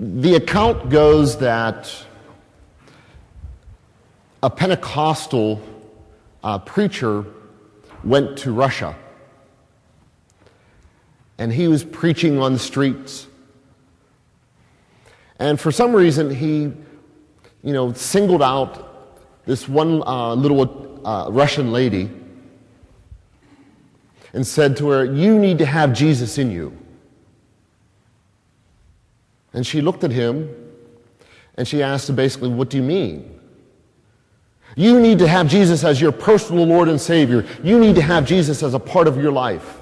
The account goes that a Pentecostal preacher went to Russia, and he was preaching on the streets. And for some reason, he, singled out this one little Russian lady and said to her, "You need to have Jesus in you." And she looked at him and she asked him basically, "What do you mean?" "You need to have Jesus as your personal Lord and Savior. You need to have Jesus as a part of your life."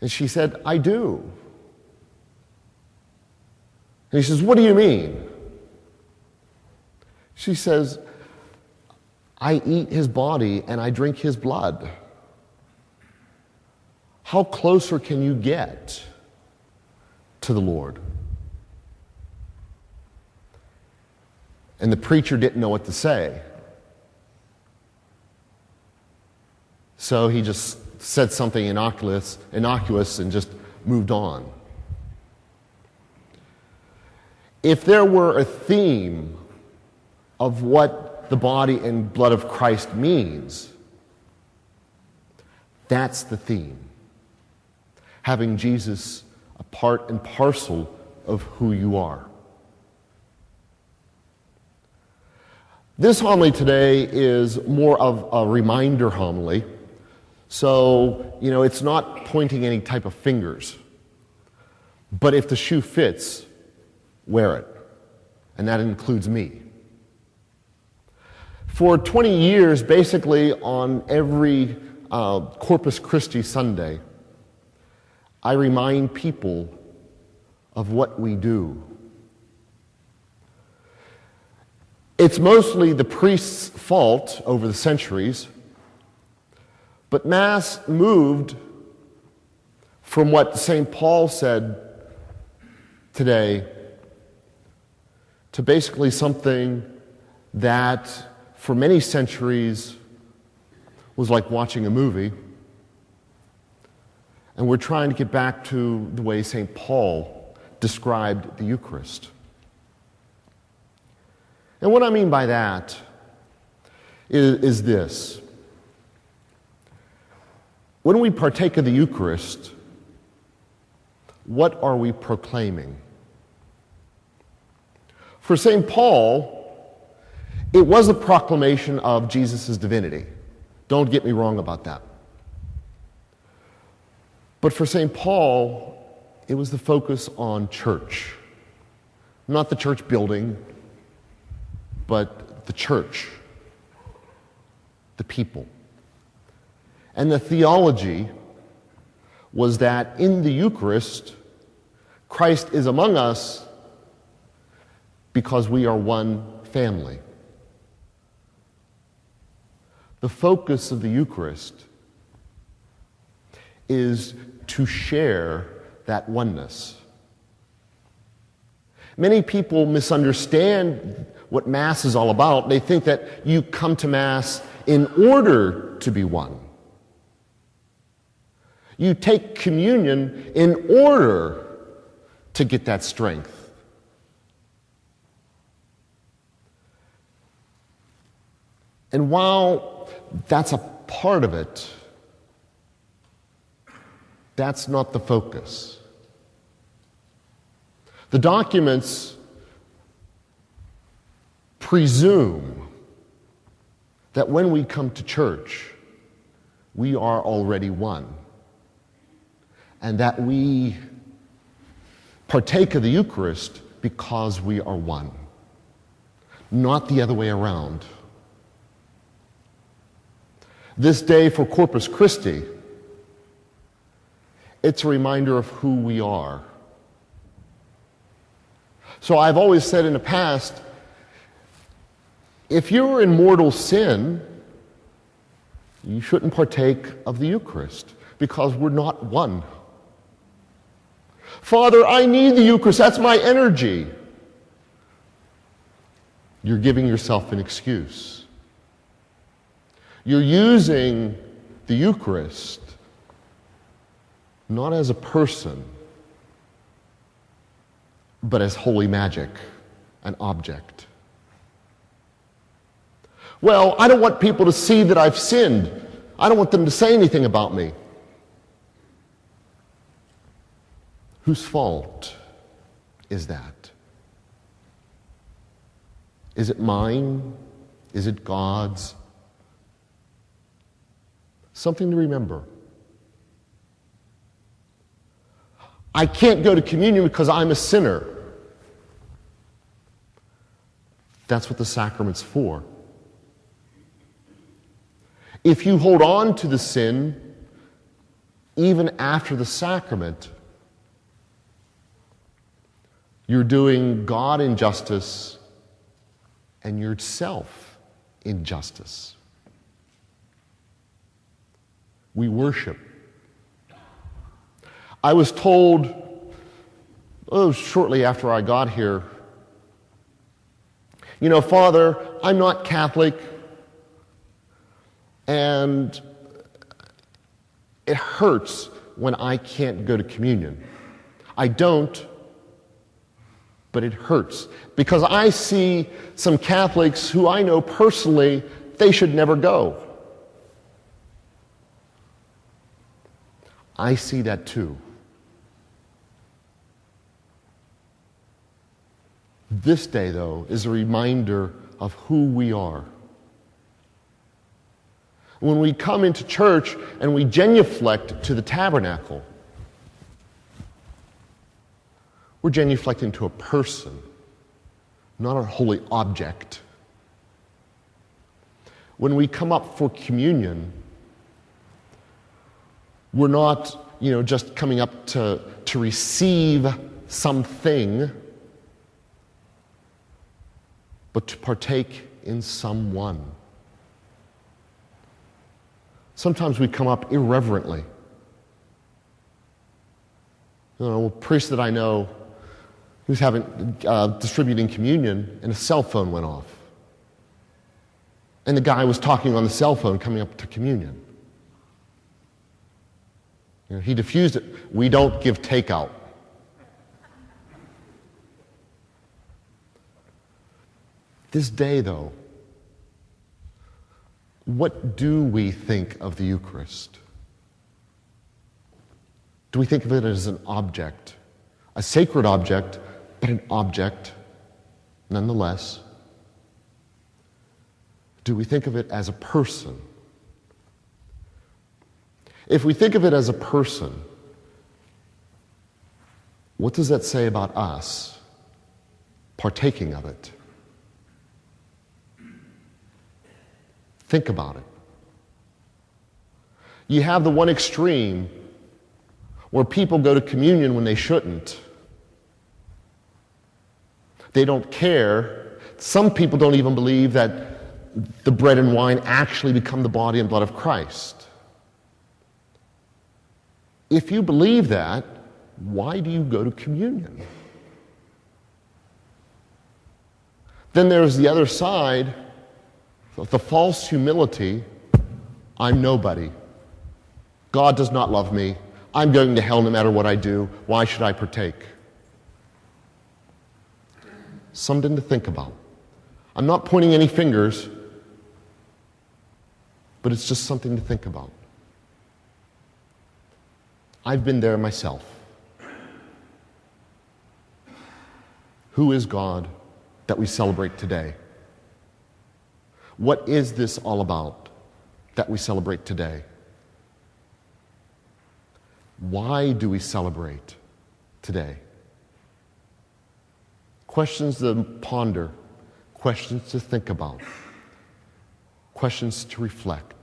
And she said, "I do." And he says, "What do you mean?" She says, "I eat his body and I drink his blood." How closer can you get to the Lord? And the preacher didn't know what to say. So he just said something innocuous and just moved on. If there were a theme of what the body and blood of Christ means, that's the theme. Having Jesus a part and parcel of who you are. This homily today is more of a reminder homily. So, it's not pointing any type of fingers. But if the shoe fits, wear it. And that includes me. For 20 years, basically on every Corpus Christi Sunday, I remind people of what we do. It's mostly the priest's fault over the centuries, but Mass moved from what St. Paul said today to basically something that for many centuries was like watching a movie. And we're trying to get back to the way St. Paul described the Eucharist. And what I mean by that is this. When we partake of the Eucharist, what are we proclaiming? For St. Paul, it was a proclamation of Jesus' divinity. Don't get me wrong about that. But for St. Paul, it was the focus on church. Not the church building, but the church, the people. And the theology was that in the Eucharist, Christ is among us because we are one family. The focus of the Eucharist is to share that oneness. Many people misunderstand what Mass is all about. They think that you come to Mass in order to be one. You take communion in order to get that strength. And while that's a part of it, that's not the focus. The documents presume that when we come to church, we are already one, and that we partake of the Eucharist because we are one, not the other way around. This day for Corpus Christi, it's a reminder of who we are. So I've always said in the past, if you're in mortal sin, you shouldn't partake of the Eucharist because we're not one. Father, I need the Eucharist. That's my energy. You're giving yourself an excuse. You're using the Eucharist not as a person, but as holy magic, an object. Well, I don't want people to see that I've sinned. I don't want them to say anything about me. Whose fault is that? Is it mine? Is it God's? Something to remember. I can't go to communion because I'm a sinner. That's what the sacrament's for. If you hold on to the sin, even after the sacrament, you're doing God injustice and yourself injustice. We worship. I was told, shortly after I got here, Father, I'm not Catholic, and it hurts when I can't go to communion. I don't, but it hurts because I see some Catholics who I know personally, they should never go. I see that too. This day, though, is a reminder of who we are. When we come into church and we genuflect to the tabernacle, we're genuflecting to a person, not a holy object. When we come up for communion, we're not, just coming up to receive something, but to partake in someone. Sometimes we come up irreverently. A priest that I know, he was distributing communion, and a cell phone went off. And the guy was talking on the cell phone coming up to communion. He diffused it. We don't give takeout. This day, though, what do we think of the Eucharist? Do we think of it as an object, a sacred object, but an object nonetheless? Do we think of it as a person? If we think of it as a person, what does that say about us partaking of it? Think about it. You have the one extreme where people go to communion when they shouldn't. They don't care. Some people don't even believe that the bread and wine actually become the body and blood of Christ. If you believe that, why do you go to communion? Then there's the other side, the false humility. I'm nobody. God does not love me. I'm going to hell no matter what I do. Why should I partake? Something to think about. I'm not pointing any fingers, but it's just something to think about. I've been there myself. Who is God that we celebrate today? What is this all about that we celebrate today? Why do we celebrate today? Questions to ponder, questions to think about, questions to reflect.